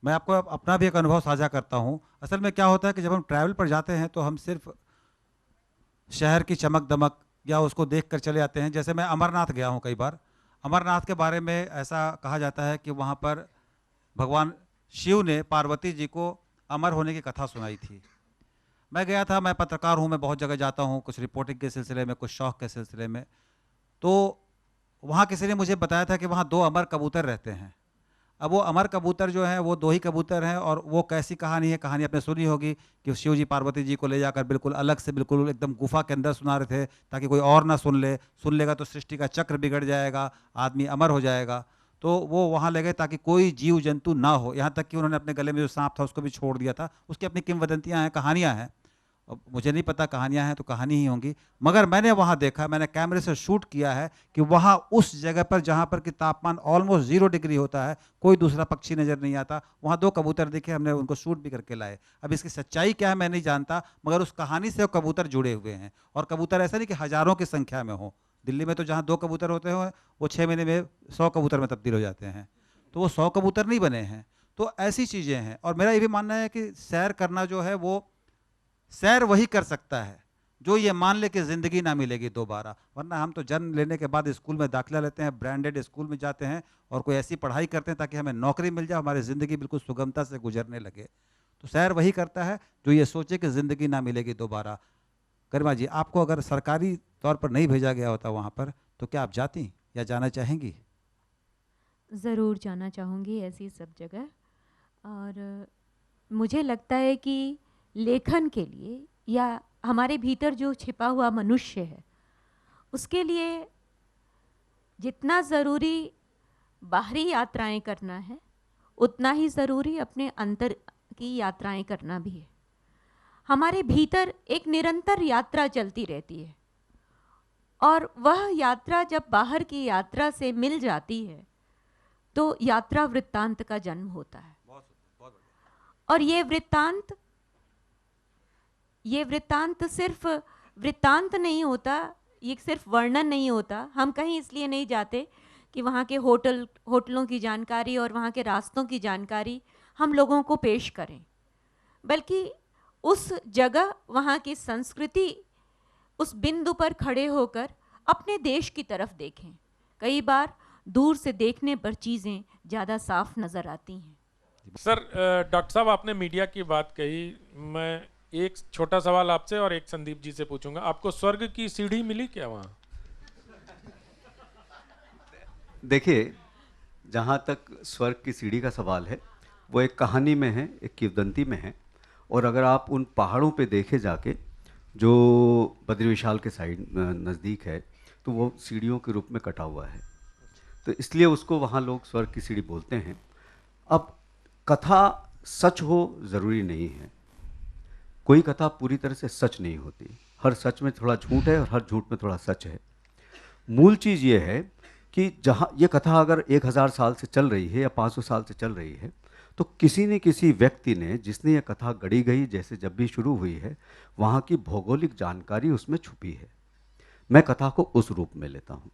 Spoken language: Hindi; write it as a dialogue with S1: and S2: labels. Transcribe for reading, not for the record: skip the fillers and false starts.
S1: मैं आपको अपना भी एक अनुभव साझा करता हूँ। असल में क्या होता है कि जब हम ट्रैवल पर जाते हैं तो हम सिर्फ शहर की चमक दमक या उसको देख कर चले जाते हैं। जैसे मैं अमरनाथ गया हूँ कई बार। अमरनाथ के बारे में ऐसा कहा जाता है कि वहाँ पर भगवान शिव ने पार्वती जी को अमर होने की कथा सुनाई थी। मैं गया था, मैं पत्रकार हूँ, मैं बहुत जगह जाता हूँ, कुछ रिपोर्टिंग के सिलसिले में, कुछ शौक के सिलसिले में। तो वहाँ किसी ने मुझे बताया था कि वहाँ दो अमर कबूतर रहते हैं। अब वो अमर कबूतर जो हैं वो दो ही कबूतर हैं, और वो कैसी कहानी है, कहानी आपने सुनी होगी कि शिव जी पार्वती जी को ले जाकर बिल्कुल अलग से, बिल्कुल एकदम गुफा के अंदर सुना रहे थे ताकि कोई और ना सुन लेगा तो सृष्टि का चक्र बिगड़ जाएगा, आदमी अमर हो जाएगा। तो वो वहाँ ले गए ताकि कोई जीव जंतु ना हो, यहाँ तक कि उन्होंने अपने गले में जो सांप था उसको भी छोड़ दिया था। उसकी अपनी किंवदंतियाँ हैं, कहानियाँ हैं। अब मुझे नहीं पता, कहानियाँ हैं तो कहानी ही होंगी, मगर मैंने वहाँ देखा, मैंने कैमरे से शूट किया है कि वहाँ उस जगह पर जहाँ पर कि तापमान ऑलमोस्ट 0 डिग्री होता है, कोई दूसरा पक्षी नज़र नहीं आता। वहाँ दो कबूतर दिखे, हमने उनको शूट भी करके लाए। अब इसकी सच्चाई क्या है मैं नहीं जानता, मगर उस कहानी से वो कबूतर जुड़े हुए हैं। और कबूतर ऐसा नहीं कि हज़ारों की संख्या में हो। दिल्ली में तो जहाँ दो कबूतर होते हैं वो 6 महीने में 100 कबूतर में तब्दील हो जाते हैं। तो वो 100 कबूतर नहीं बने हैं। तो ऐसी चीज़ें हैं। और मेरा ये भी मानना है कि सैर करना जो है वो सैर वही कर सकता है जो ये मान ले कि ज़िंदगी ना मिलेगी दोबारा। वरना हम तो जन्म लेने के बाद स्कूल में दाखिला लेते हैं, ब्रांडेड स्कूल में जाते हैं और कोई ऐसी पढ़ाई करते हैं ताकि हमें नौकरी मिल जाए, हमारी ज़िंदगी बिल्कुल सुगमता से गुजरने लगे। तो सैर वही करता है जो ये सोचे कि ज़िंदगी ना मिलेगी दोबारा। गरिमा जी, आपको अगर सरकारी तौर पर नहीं भेजा गया होता वहाँ पर, तो क्या आप जाती या जाना चाहेंगी?
S2: ज़रूर जाना चाहूँगी ऐसी सब जगह। और मुझे लगता है कि लेखन के लिए या हमारे भीतर जो छिपा हुआ मनुष्य है उसके लिए जितना ज़रूरी बाहरी यात्राएं करना है उतना ही ज़रूरी अपने अंतर की यात्राएं करना भी है। हमारे भीतर एक निरंतर यात्रा चलती रहती है और वह यात्रा जब बाहर की यात्रा से मिल जाती है तो यात्रा वृत्तांत का जन्म होता है। और ये वृत्तांत सिर्फ वृत्तांत नहीं होता, ये सिर्फ वर्णन नहीं होता। हम कहीं इसलिए नहीं जाते कि वहाँ के होटलों की जानकारी और वहाँ के रास्तों की जानकारी हम लोगों को पेश करें, बल्कि उस जगह वहाँ की संस्कृति उस बिंदु पर खड़े होकर अपने देश की तरफ देखें। कई बार दूर से देखने पर चीज़ें ज़्यादा साफ नज़र आती हैं।
S3: सर, डॉक्टर साहब आपने मीडिया की बात कही, मैं एक छोटा सवाल आपसे और एक संदीप जी से पूछूंगा। आपको स्वर्ग की सीढ़ी मिली क्या वहाँ?
S4: देखिए, जहाँ तक स्वर्ग की सीढ़ी का सवाल है, वो एक कहानी में है, एक किंवदंती में है। और अगर आप उन पहाड़ों पे देखे जाके, जो बद्री विशाल के साइड नज़दीक है, तो वो सीढ़ियों के रूप में कटा हुआ है। तो इसलिए उसको वहाँ लोग स्वर्ग की सीढ़ी बोलते हैं। अब कथा सच हो ज़रूरी नहीं है। कोई कथा पूरी तरह से सच नहीं होती। हर सच में थोड़ा झूठ है और हर झूठ में थोड़ा सच है। मूल चीज़ ये है कि जहाँ ये कथा अगर 1000 साल से चल रही है या 500 साल से चल रही है, तो किसी न किसी व्यक्ति ने, जिसने ये कथा गढ़ी गई, जैसे जब भी शुरू हुई है, वहाँ की भौगोलिक जानकारी उसमें छुपी है। मैं कथा को उस रूप में लेता हूँ।